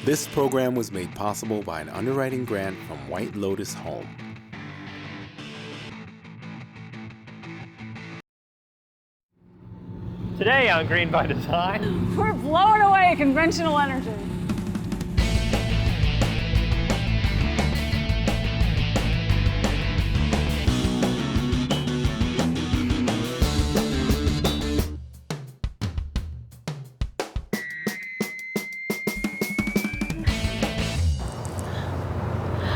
This program was made possible by an underwriting grant from White Lotus Home. Today on Green by Design, we're blowing away conventional energy.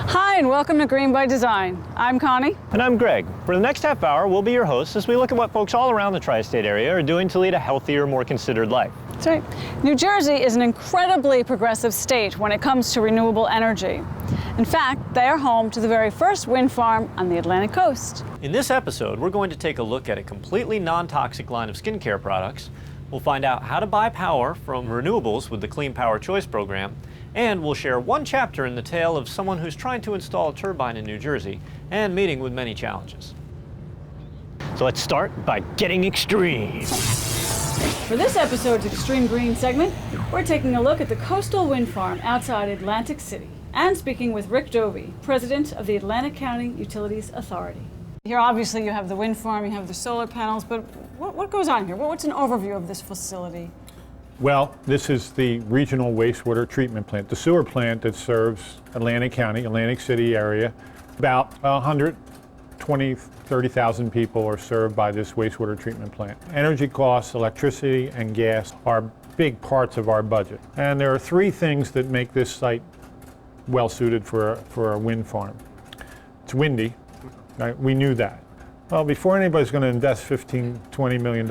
Hi, and welcome to Green by Design. I'm Connie. and I'm Greg. For the next half hour, we'll be your hosts as we look at what folks all around the tri-state area are doing to lead a healthier, more considered life. That's right. New Jersey is an incredibly progressive state when it comes to renewable energy. In fact, they are home to the very first wind farm on the Atlantic coast. In this episode, we're going to take a look at a completely non-toxic line of skincare products. We'll find out how to buy power from renewables with the Clean Power Choice program, and we'll share one chapter in the tale of someone who's trying to install a turbine in New Jersey and meeting with many challenges. So let's start by getting extreme. For this episode's Extreme Green segment, we're taking a look at the coastal wind farm outside Atlantic City and speaking with Rick Dovey, president of the Atlantic County Utilities Authority. Here, obviously, you have the wind farm, you have the solar panels, but what goes on here? What's an overview of this facility? Well, this is the regional wastewater treatment plant, the sewer plant that serves Atlantic County, Atlantic City area. About 120, 30,000 people are served by this wastewater treatment plant. Energy costs, electricity, and gas are big parts of our budget. And there are three things that make this site well suited for a wind farm. It's windy, right? We knew that. Well, before anybody's going to invest $15, $20 million,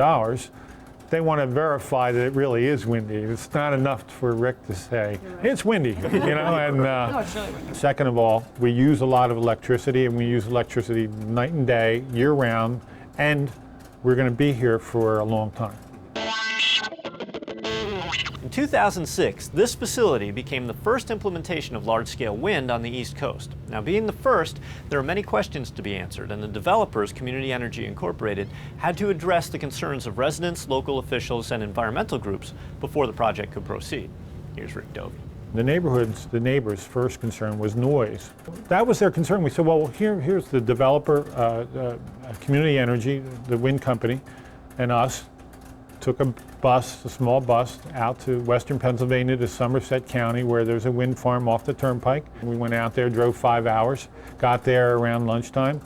they want to verify that it really is windy. It's not enough for Rick to say, right, it's windy, you know, and No, it's really windy. Second of all, we use a lot of electricity, and we use electricity night and day, year-round, and we're going to be here for a long time. In 2006, this facility became the first implementation of large-scale wind on the East Coast. Now, being the first, there are many questions to be answered, and the developers, Community Energy Incorporated, had to address the concerns of residents, local officials, and environmental groups before the project could proceed. Here's Rick Dovey. The neighbors' first concern was noise. That was their concern. We said, well, here's the developer, Community Energy, the wind company, and us, took a small bus, out to western Pennsylvania to Somerset County, where there's a wind farm off the turnpike. We went out there, drove 5 hours, got there around lunchtime.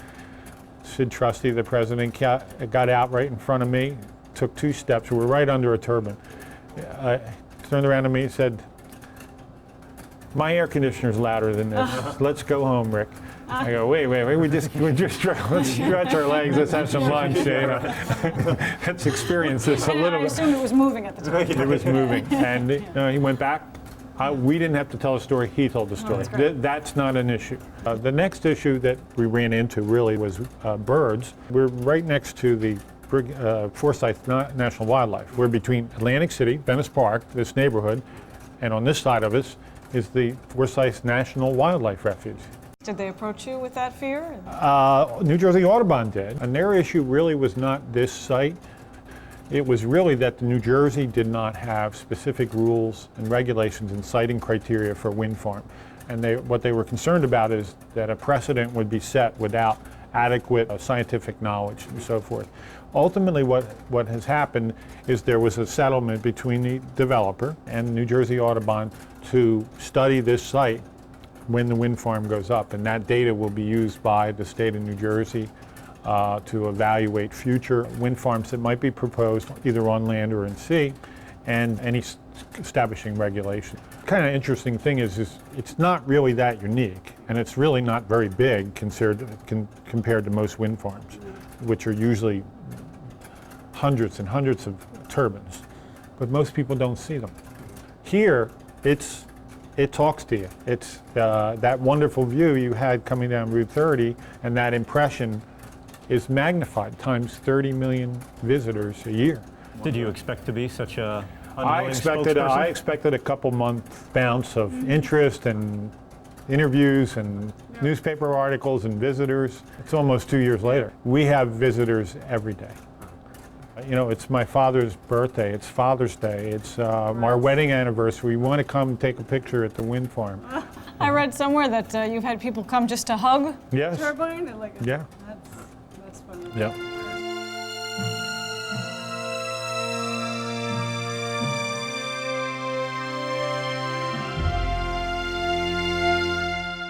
Sid Trusty, the president, got out right in front of me, took 2 steps. We were right under a turbine. Turned around to me and said, "My air conditioner's louder than this. Let's go home, Rick." I go, wait, let's stretch our legs, let's have some lunch, you know. Let's experience this a little bit. I assumed it was moving at the time. It was moving, and he went back. We didn't have to tell a story, he told the story. That's not an issue. The next issue that we ran into really was birds. We're right next to the Forsyth National Wildlife. We're between Atlantic City, Venice Park, this neighborhood, and on this side of us is the Forsyth National Wildlife Refuge. Did they approach you with that fear? New Jersey Audubon did, and their issue really was not this site. It was really that New Jersey did not have specific rules and regulations and siting criteria for a wind farm. And what they were concerned about is that a precedent would be set without adequate scientific knowledge and so forth. Ultimately, what has happened is there was a settlement between the developer and New Jersey Audubon to study this site when the wind farm goes up, and that data will be used by the state of New Jersey to evaluate future wind farms that might be proposed either on land or in sea, and any establishing regulation. Kind of interesting thing is it's not really that unique, and it's really not very big compared to most wind farms, which are usually hundreds and hundreds of turbines, but most people don't see them. Here, it talks to you. It's that wonderful view you had coming down Route 30, and that impression is magnified times 30 million visitors a year. Did you expect to be such a I expected a couple-month bounce of interest and interviews and newspaper articles and visitors. It's almost 2 years later. We have visitors every day. You know, it's my father's birthday, it's Father's Day, it's our wedding anniversary. We want to come take a picture at the wind farm. I read somewhere that you've had people come just to hug Yes. the turbine. Yeah. That's funny. Yeah.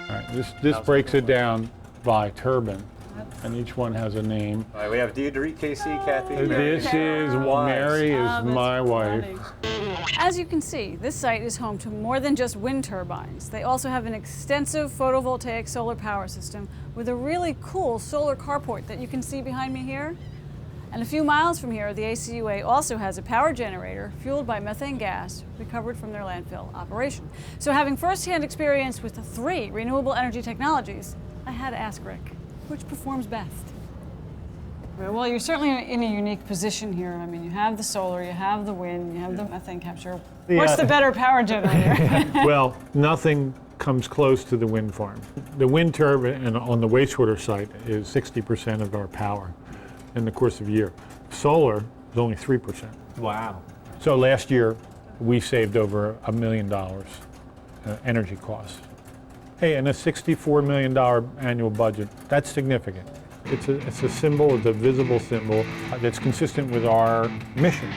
All right, this breaks it down by turbine, and each one has a name. All right, we have Deirdre, Casey, Kathy. This is Mary, is my wife. As you can see, this site is home to more than just wind turbines. They also have an extensive photovoltaic solar power system with a really cool solar carport that you can see behind me here. And a few miles from here, the ACUA also has a power generator fueled by methane gas recovered from their landfill operation. So having firsthand experience with the 3 renewable energy technologies, I had to ask Rick, which performs best? Well, you're certainly in a unique position here. I mean, you have the solar, you have the wind, you have the methane capture. What's the better power generator? Well, nothing comes close to the wind farm. The wind turbine on the wastewater site is 60% of our power in the course of a year. Solar is only 3%. Wow. So last year, we saved over $1 million energy costs. Hey, and a $64 million annual budget, that's significant. It's a symbol, it's a visible symbol that's consistent with our mission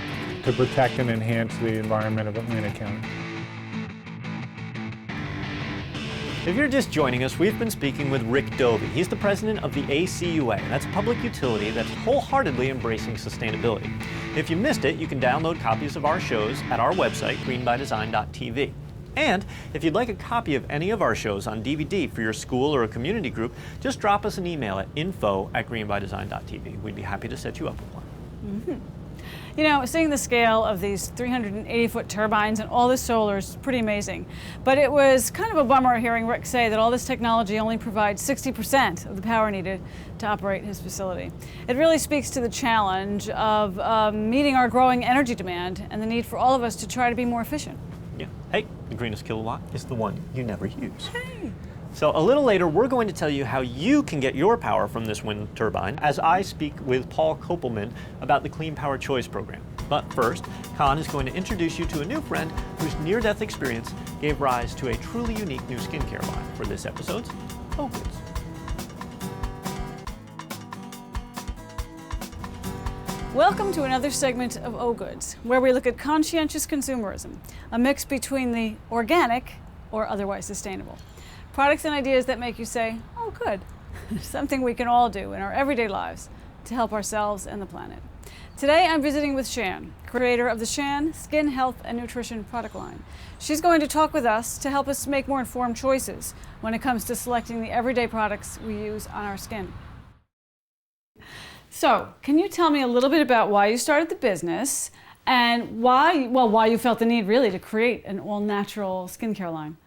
to protect and enhance the environment of Atlanta County. If you're just joining us, we've been speaking with Rick Dovey. He's the president of the ACUA. That's a public utility that's wholeheartedly embracing sustainability. If you missed it, you can download copies of our shows at our website, greenbydesign.tv. And if you'd like a copy of any of our shows on DVD for your school or a community group, just drop us an email at info@greenbydesign.tv. We'd be happy to set you up with one. Mm-hmm. You know, seeing the scale of these 380-foot turbines and all this solar is pretty amazing. But it was kind of a bummer hearing Rick say that all this technology only provides 60% of the power needed to operate his facility. It really speaks to the challenge of meeting our growing energy demand and the need for all of us to try to be more efficient. Yeah. Hey, the greenest kilowatt is the one you never use. Hey. So a little later, we're going to tell you how you can get your power from this wind turbine as I speak with Paul Kopelman about the Clean Power Choice program. But first, Con is going to introduce you to a new friend whose near-death experience gave rise to a truly unique new skincare line for this episode's Focus. Welcome to another segment of O-Goods, where we look at conscientious consumerism, a mix between the organic or otherwise sustainable. Products and ideas that make you say, oh good, something we can all do in our everyday lives to help ourselves and the planet. Today I'm visiting with Shan, creator of the Shan Skin Health and Nutrition product line. She's going to talk with us to help us make more informed choices when it comes to selecting the everyday products we use on our skin. So, can you tell me a little bit about why you started the business and why you felt the need really to create an all-natural skincare line?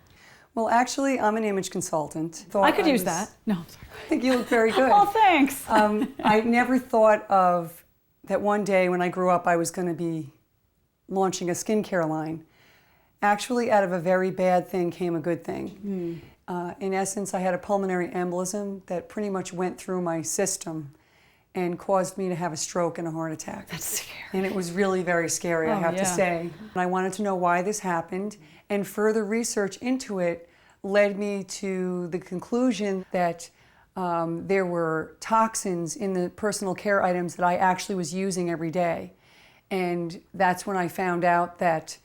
Well, actually, I'm an image consultant. I could use that. No, I'm sorry. I think you look very good. Oh, thanks. I never thought of that one day when I grew up I was going to be launching a skincare line. Actually, out of a very bad thing came a good thing. In essence, I had a pulmonary embolism that pretty much went through my system and caused me to have a stroke and a heart attack. That's scary. And it was really very scary, I have to say. And I wanted to know why this happened, and further research into it led me to the conclusion that there were toxins in the personal care items that I actually was using every day. And that's when I found out that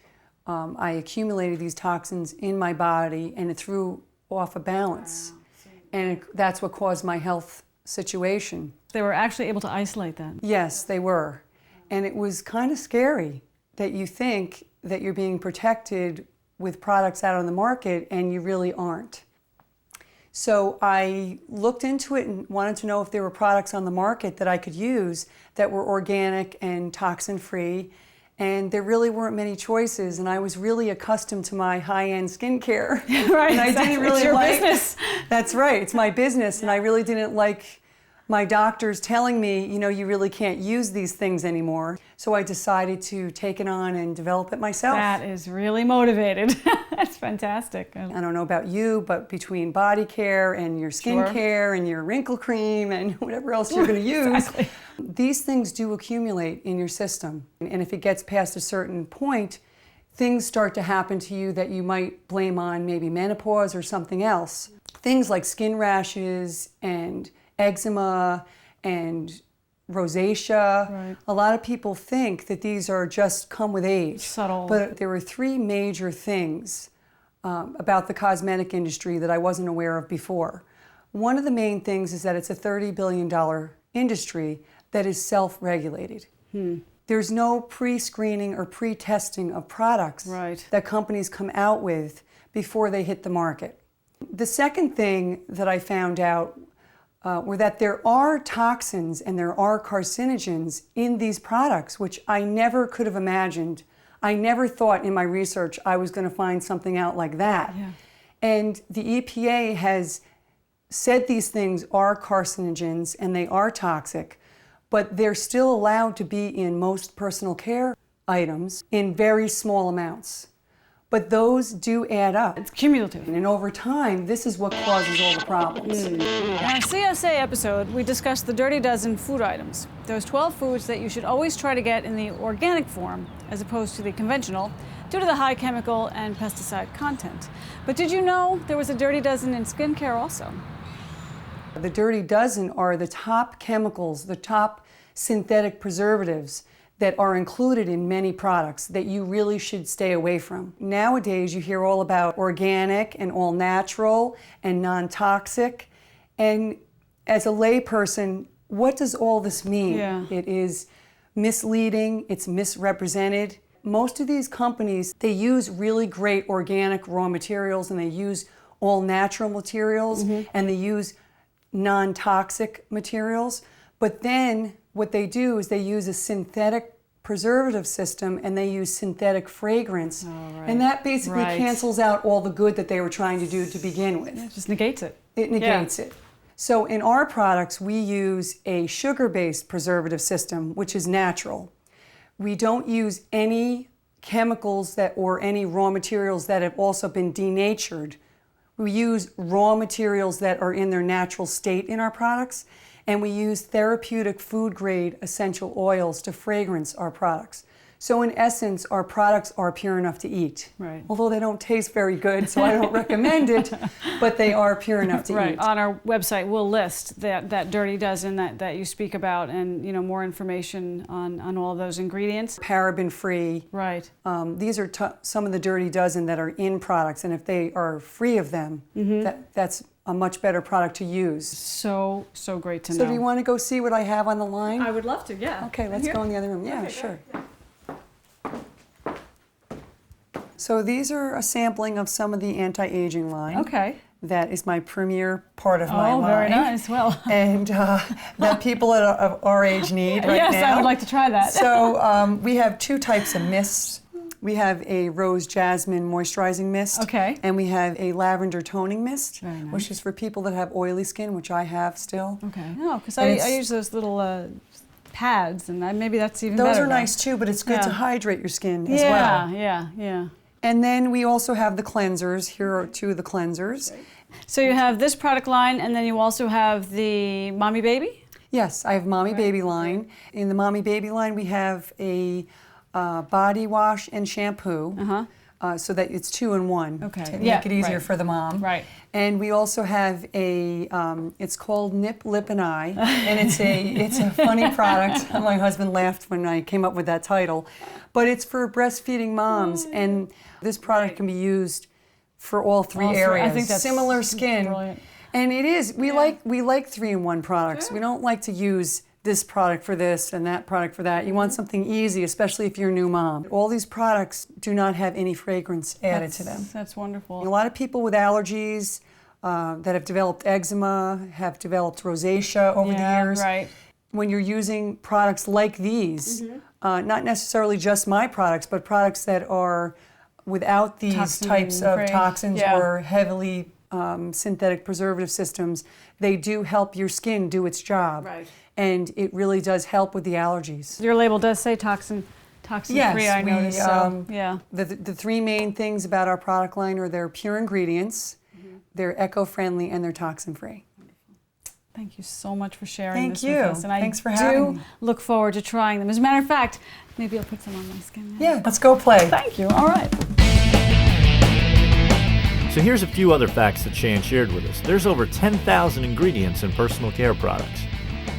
I accumulated these toxins in my body and it threw off a balance. And that's what caused my health situation. They were actually able to isolate that. Yes, they were. And it was kind of scary that you think that you're being protected with products out on the market and you really aren't. So I looked into it and wanted to know if there were products on the market that I could use that were organic and toxin-free, and there really weren't many choices, and I was really accustomed to my high-end skincare. Right, and I exactly. didn't really it's your like business. That's right, it's my business, and I really didn't like my doctor's telling me, you really can't use these things anymore. So I decided to take it on and develop it myself. That is really motivated. That's fantastic. I don't know about you, but between body care and your skin care and your wrinkle cream and whatever else you're going to use, Exactly. these things do accumulate in your system. And if it gets past a certain point, things start to happen to you that you might blame on maybe menopause or something else. Things like skin rashes and eczema and rosacea. Right. A lot of people think that these are just come with age. Subtle. But there were three major things about the cosmetic industry that I wasn't aware of before. One of the main things is that it's a $30 billion industry that is self-regulated. There's no pre-screening or pre-testing of products that companies come out with before they hit the market. The second thing that I found out were that there are toxins and there are carcinogens in these products, which I never could have imagined. I never thought in my research I was going to find something out like that. Yeah. And the EPA has said these things are carcinogens and they are toxic, but they're still allowed to be in most personal care items in very small amounts. But those do add up. It's cumulative. And over time, this is what causes all the problems. In our CSA episode, we discussed the Dirty Dozen food items. Those 12 foods that you should always try to get in the organic form as opposed to the conventional due to the high chemical and pesticide content. But did you know there was a Dirty Dozen in skincare also? The Dirty Dozen are the top chemicals, the top synthetic preservatives that are included in many products that you really should stay away from. Nowadays, you hear all about organic and all natural and non-toxic. And as a layperson, what does all this mean? Yeah. It is misleading, it's misrepresented. Most of these companies, they use really great organic raw materials and they use all natural materials and they use non-toxic materials. But then what they do is they use a synthetic preservative system and they use synthetic fragrance. And that basically cancels out all the good that they were trying to do to begin with. Yeah, it just negates it. It negates it. So in our products, we use a sugar-based preservative system, which is natural. We don't use any chemicals or any raw materials that have also been denatured. We use raw materials that are in their natural state in our products, and we use therapeutic food-grade essential oils to fragrance our products. So in essence, our products are pure enough to eat. Right. Although they don't taste very good, so I don't recommend it, but they are pure enough to eat. On our website, we'll list that Dirty Dozen that you speak about and more information on all those ingredients. Paraben-free. Right. These are some of the Dirty Dozen that are in products, and if they are free of them, that's a much better product to use. So great to know. So do you want to go see what I have on the line? I would love to, yeah. Okay, let's go in the other room. Yeah, sure. So these are a sampling of some of the anti-aging line. Okay. That is my premier part of my line. Oh, very nice. Well. And that people of our age need right now. Yes, I would like to try that. So we have two types of mists. We have a rose jasmine moisturizing mist. Okay. And we have a lavender toning mist, Very nice. which is for people that have oily skin, which I have still. Okay. No, because I use those little pads, and maybe that's even better. Those are nice too, but it's good to hydrate your skin as well. Yeah. And then we also have the cleansers. Here are two of the cleansers. So you have this product line, and then you also have the Mommy Baby? Yes, I have Mommy Baby line. In the Mommy Baby line, we have a body wash and shampoo, so that it's 2-in-1 Okay. to make it easier for the mom. Right. And we also have it's called Nip, Lip, and Eye, and it's a funny product. My husband laughed when I came up with that title, but it's for breastfeeding moms, and this product can be used for all three areas. I think that's similar skin, brilliant. and it is. We like 3-in-1 products. Sure. We don't like to use this product for this and that product for that. You want something easy, especially if you're a new mom. All these products do not have any fragrance added to them. That's wonderful. A lot of people with allergies that have developed eczema, have developed rosacea over the years. Right. When you're using products like these, not necessarily just my products, but products that are without these types of toxins or heavily synthetic preservative systems, they do help your skin do its job. Right. And it really does help with the allergies. Your label does say toxin-free, Yes, I noticed. So, yeah. The three main things about our product line are they're pure ingredients, they're eco-friendly, and they're toxin-free. Thank you so much for sharing Thank this you. with us. And Thanks for I having do me. look forward to trying them. As a matter of fact, maybe I'll put some on my skin now. Yeah, let's go play. Thank you. All right. So here's a few other facts that Shan shared with us. There's over 10,000 ingredients in personal care products,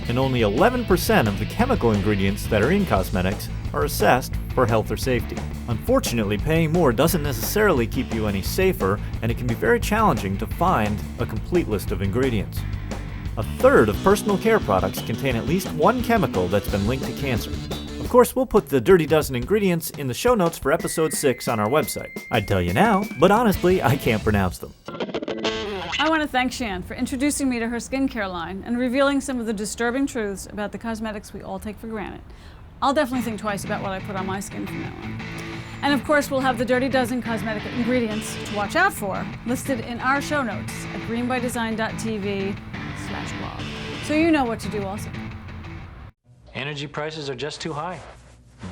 and only 11% of the chemical ingredients that are in cosmetics are assessed for health or safety. Unfortunately, paying more doesn't necessarily keep you any safer, and it can be very challenging to find a complete list of ingredients. A third of personal care products contain at least one chemical that's been linked to cancer. Of course, we'll put the Dirty Dozen ingredients in the show notes for episode 6 on our website. I'd tell you now, but honestly, I can't pronounce them. I want to thank Shan for introducing me to her skincare line and revealing some of the disturbing truths about the cosmetics we all take for granted. I'll definitely think twice about what I put on my skin from now on. And of course, we'll have the Dirty Dozen cosmetic ingredients to watch out for listed in our show notes at greenbydesign.tv/blog. So you know what to do also. Energy prices are just too high.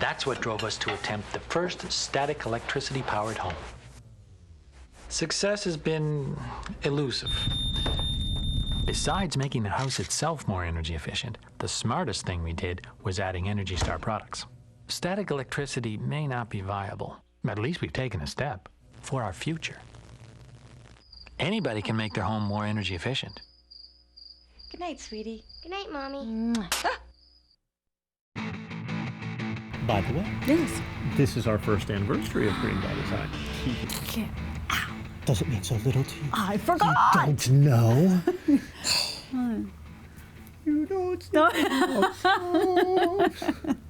That's what drove us to attempt the first static electricity-powered home. Success has been elusive. Besides making the house itself more energy efficient, the smartest thing we did was adding Energy Star products. Static electricity may not be viable, but at least we've taken a step for our future. Anybody can make their home more energy efficient. Good night, sweetie. Good night, Mommy. By the way, Yes. this is our first anniversary of Green by Design. Does it mean so little to you? I forgot. Don't know. You don't know.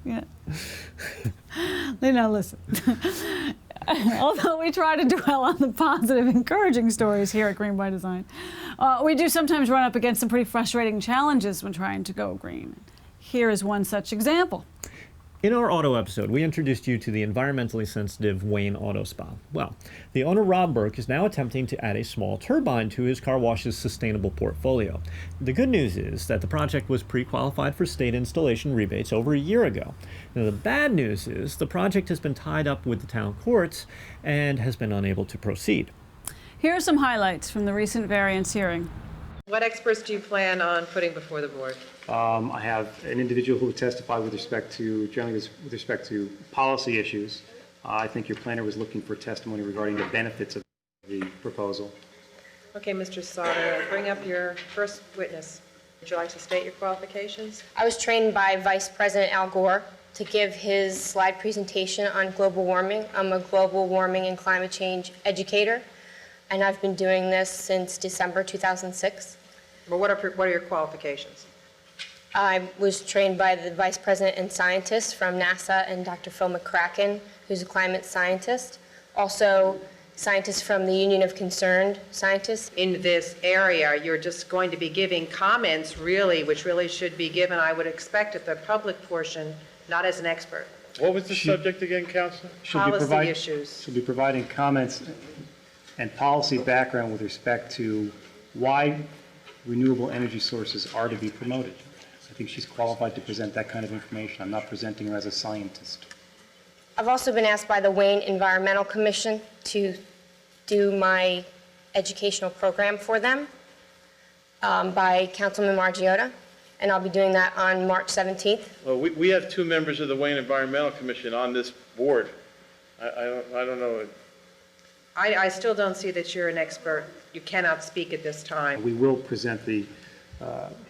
Yeah. Now listen. Although we try to dwell on the positive, encouraging stories here at Green by Design, we do sometimes run up against some pretty frustrating challenges when trying to go green. Here is one such example. In our auto episode, we introduced you to the environmentally sensitive Wayne Auto Spa. Well, the owner, Rob Burke, is now attempting to add a small turbine to his car wash's sustainable portfolio. The good news is that the project was pre-qualified for state installation rebates over a year ago. Now, the bad news is the project has been tied up with the town courts and has been unable to proceed. Here are some highlights from the recent variance hearing. What experts do you plan on putting before the board? I have an individual who will testify with respect to, generally with respect to policy issues. I think your planner was looking for testimony regarding the benefits of the proposal. Okay, Mr. Sauter, bring up your first witness. Would you like to state your qualifications? I was trained by Vice President Al Gore to give his slide presentation on global warming. I'm a global warming and climate change educator, and I've been doing this since December 2006. Well, what are your qualifications? I was trained by the Vice President and scientists from NASA and Dr. Phil McCracken, who's a climate scientist. Also, scientists from the Union of Concerned Scientists. In this area, you're just going to be giving comments, really, which really should be given, I would expect, at the public portion, not as an expert. What was the subject again, Counselor? Policy issues. She'll be providing comments and policy background with respect to why renewable energy sources are to be promoted. I think she's qualified to present that kind of information. I'm not presenting her as a scientist. I've also been asked by the Wayne Environmental Commission to do my educational program for them by Councilman Margiotta, and I'll be doing that on March 17th. Well, we have 2 members of the Wayne Environmental Commission on this board. I don't know. I still don't see that you're an expert. You cannot speak at this time. We will present the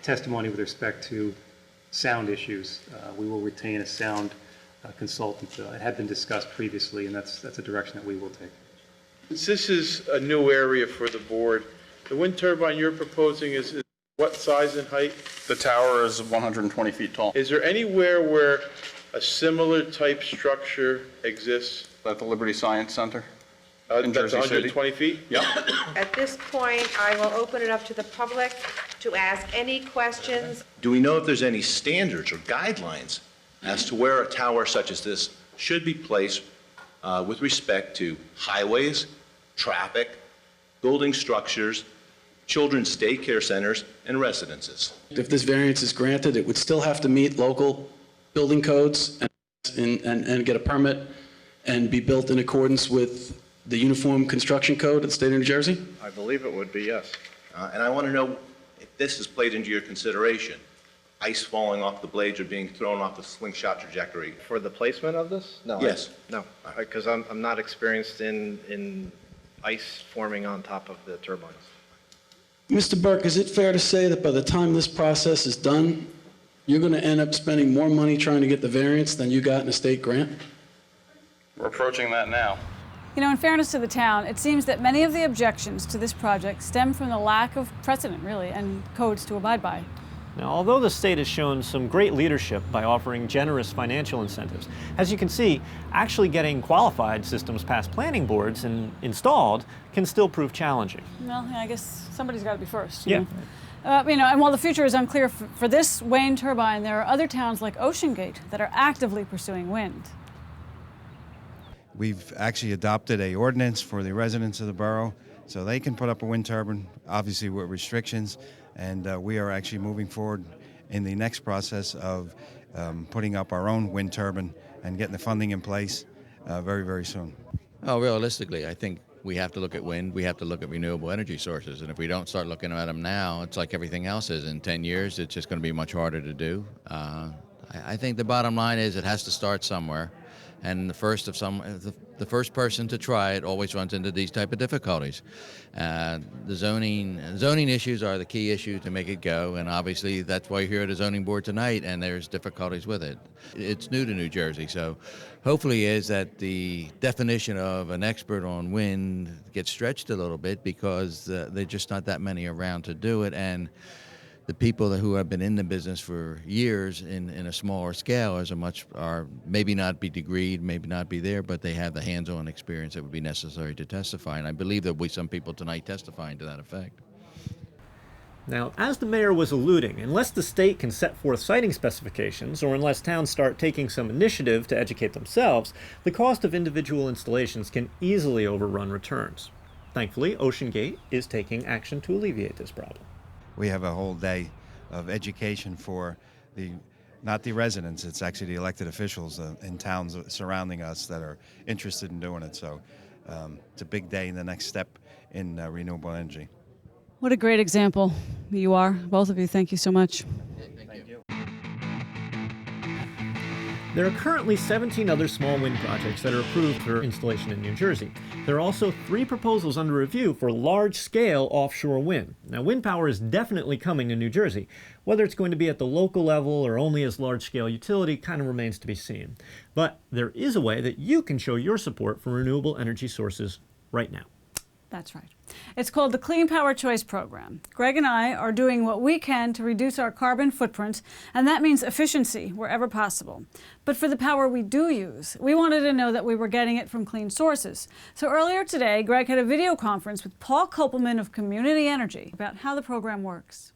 testimony with respect to sound issues. We will retain a sound consultant. It had been discussed previously, and that's a direction that we will take. Since this is a new area for the board, the wind turbine you're proposing is what size and height? The tower is 120 feet tall. Is there anywhere where a similar type structure exists? At the Liberty Science Center in That's Jersey 120 City. feet? Yep. At this point, I will open it up to the public to ask any questions. Do we know if there's any standards or guidelines as to where a tower such as this should be placed with respect to highways, traffic, building structures, children's daycare centers, and residences. If this variance is granted, it would still have to meet local building codes and get a permit and be built in accordance with the Uniform Construction Code of the state of New Jersey? I believe it would be, yes. And I want to know if this is played into your consideration. Ice falling off the blades or being thrown off the slingshot trajectory. For the placement of this? No. Yes. No, because I'm not experienced in ice forming on top of the turbines. Mr. Burke, is it fair to say that by the time this process is done, you're going to end up spending more money trying to get the variance than you got in a state grant? We're approaching that now. You know, in fairness to the town, it seems that many of the objections to this project stem from the lack of precedent, really, and codes to abide by. Now, although the state has shown some great leadership by offering generous financial incentives, as you can see, actually getting qualified systems past planning boards and installed can still prove challenging. Well, yeah, I guess somebody's got to be first. Yeah. You know, and while the future is unclear for this Wayne turbine, there are other towns like Ocean Gate that are actively pursuing wind. We've actually adopted an ordinance for the residents of the borough so they can put up a wind turbine, obviously with restrictions, and we are actually moving forward in the next process of putting up our own wind turbine and getting the funding in place very, very soon. Oh, realistically, I think we have to look at wind, we have to look at renewable energy sources, and if we don't start looking at them now, it's like everything else is. In 10 years, it's just going to be much harder to do. I think the bottom line is it has to start somewhere. And the first person to try it always runs into these type of difficulties. The zoning issues are the key issue to make it go, and obviously that's why you're here at the zoning board tonight, and there's difficulties with it. It's new to New Jersey, so hopefully is that the definition of an expert on wind gets stretched a little bit because there's just not that many around to do it, and the people who have been in the business for years in a smaller scale are maybe not be degreed, maybe not be there, but they have the hands-on experience that would be necessary to testify. And I believe there'll be some people tonight testifying to that effect. Now, as the mayor was alluding, unless the state can set forth siting specifications, or unless towns start taking some initiative to educate themselves, the cost of individual installations can easily overrun returns. Thankfully, Ocean Gate is taking action to alleviate this problem. We have a whole day of education for not the residents, it's actually the elected officials in towns surrounding us that are interested in doing it. So it's a big day and the next step in renewable energy. What a great example you are, both of you. Thank you so much. Thank you. There are currently 17 other small wind projects that are approved for installation in New Jersey. There are also 3 proposals under review for large-scale offshore wind. Now, wind power is definitely coming to New Jersey. Whether it's going to be at the local level or only as large-scale utility kind of remains to be seen. But there is a way that you can show your support for renewable energy sources right now. That's right. It's called the Clean Power Choice Program. Greg and I are doing what we can to reduce our carbon footprint, and that means efficiency wherever possible. But for the power we do use, we wanted to know that we were getting it from clean sources. So earlier today, Greg had a video conference with Paul Kopelman of Community Energy about how the program works.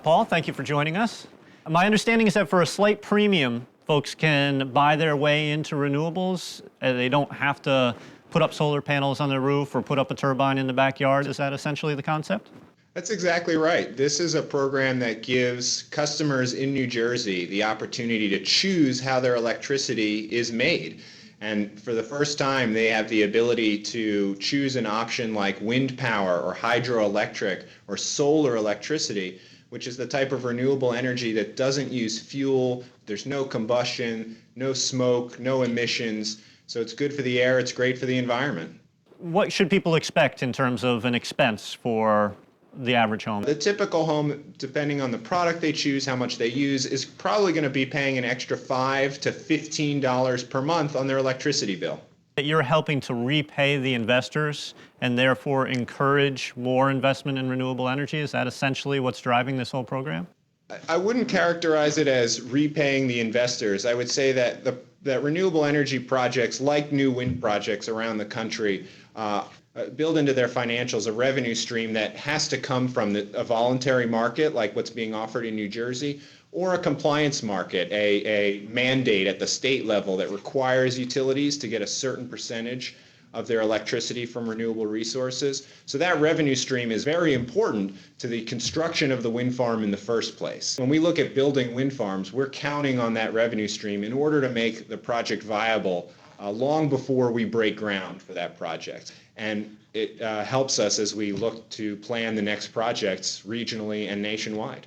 Paul, thank you for joining us. My understanding is that for a slight premium, folks can buy their way into renewables. They don't have to put up solar panels on their roof or put up a turbine in the backyard. Is that essentially the concept? That's exactly right. This is a program that gives customers in New Jersey the opportunity to choose how their electricity is made. And for the first time, they have the ability to choose an option like wind power or hydroelectric or solar electricity, which is the type of renewable energy that doesn't use fuel. There's no combustion, no smoke, no emissions. So it's good for the air, it's great for the environment. What should people expect in terms of an expense for the average home? The typical home, depending on the product they choose, how much they use, is probably going to be paying an extra $5 to $15 per month on their electricity bill. You're helping to repay the investors and therefore encourage more investment in renewable energy. Is that essentially what's driving this whole program? I wouldn't characterize it as repaying the investors. I would say that that renewable energy projects, like new wind projects around the country, build into their financials a revenue stream that has to come from a voluntary market, like what's being offered in New Jersey, or a compliance market, a mandate at the state level that requires utilities to get a certain percentage of their electricity from renewable resources. So that revenue stream is very important to the construction of the wind farm in the first place. When we look at building wind farms, we're counting on that revenue stream in order to make the project viable long before we break ground for that project. And it helps us as we look to plan the next projects regionally and nationwide.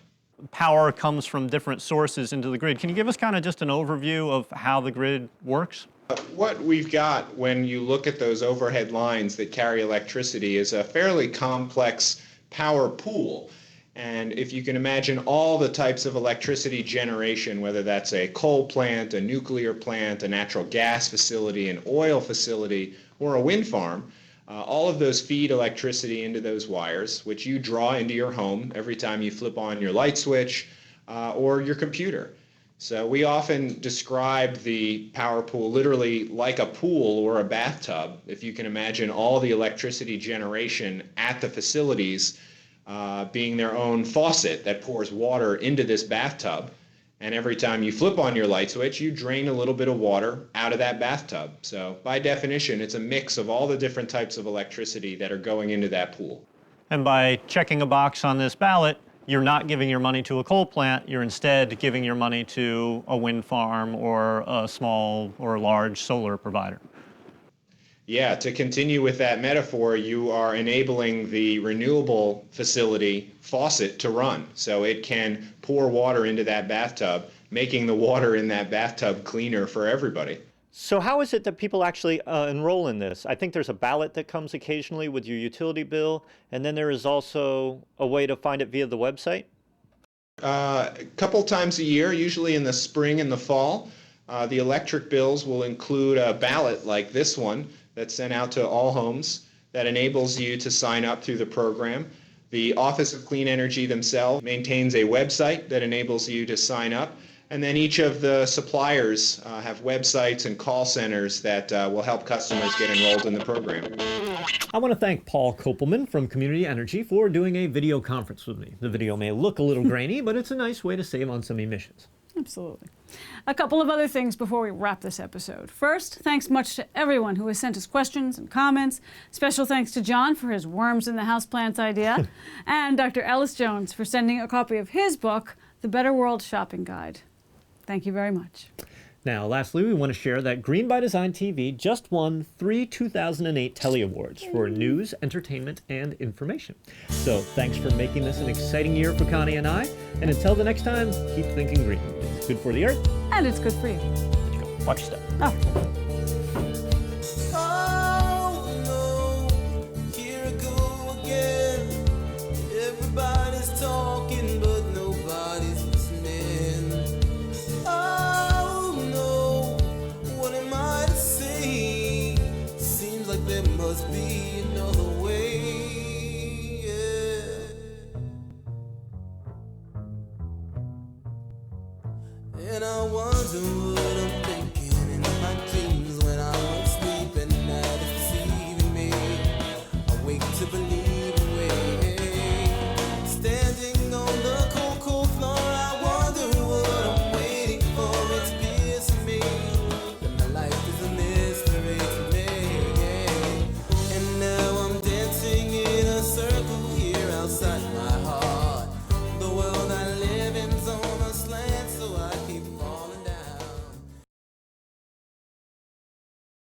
Power comes from different sources into the grid. Can you give us kind of just an overview of how the grid works? What we've got when you look at those overhead lines that carry electricity is a fairly complex power pool. And if you can imagine all the types of electricity generation, whether that's a coal plant, a nuclear plant, a natural gas facility, an oil facility, or a wind farm, all of those feed electricity into those wires, which you draw into your home every time you flip on your light switch or your computer. So we often describe the power pool literally like a pool or a bathtub. If you can imagine all the electricity generation at the facilities being their own faucet that pours water into this bathtub. And every time you flip on your light switch, you drain a little bit of water out of that bathtub. So by definition, it's a mix of all the different types of electricity that are going into that pool. And by checking a box on this ballot, you're not giving your money to a coal plant, you're instead giving your money to a wind farm or a small or large solar provider. Yeah, to continue with that metaphor, you are enabling the renewable facility faucet to run so it can pour water into that bathtub, making the water in that bathtub cleaner for everybody. So how is it that people actually enroll in this? I think there's a ballot that comes occasionally with your utility bill, and then there is also a way to find it via the website? A couple times a year, usually in the spring and the fall, the electric bills will include a ballot like this one that's sent out to all homes that enables you to sign up through the program. The Office of Clean Energy themselves maintains a website that enables you to sign up. And then each of the suppliers have websites and call centers that will help customers get enrolled in the program. I want to thank Paul Kopelman from Community Energy for doing a video conference with me. The video may look a little grainy, but it's a nice way to save on some emissions. Absolutely. A couple of other things before we wrap this episode. First, thanks much to everyone who has sent us questions and comments. Special thanks to John for his worms in the houseplants idea, and Dr. Ellis Jones for sending a copy of his book, The Better World Shopping Guide. Thank you very much. Now, lastly, we want to share that Green by Design TV just won 3 2008 Telly Awards for news, entertainment, and information. So thanks for making this an exciting year for Connie and I. And until the next time, keep thinking green. It's good for the earth. And it's good for you. Let's go. Watch your step. Oh. Everybody's talking, but nobody's listening. Oh no, what am I to say? Seems like there must be another one.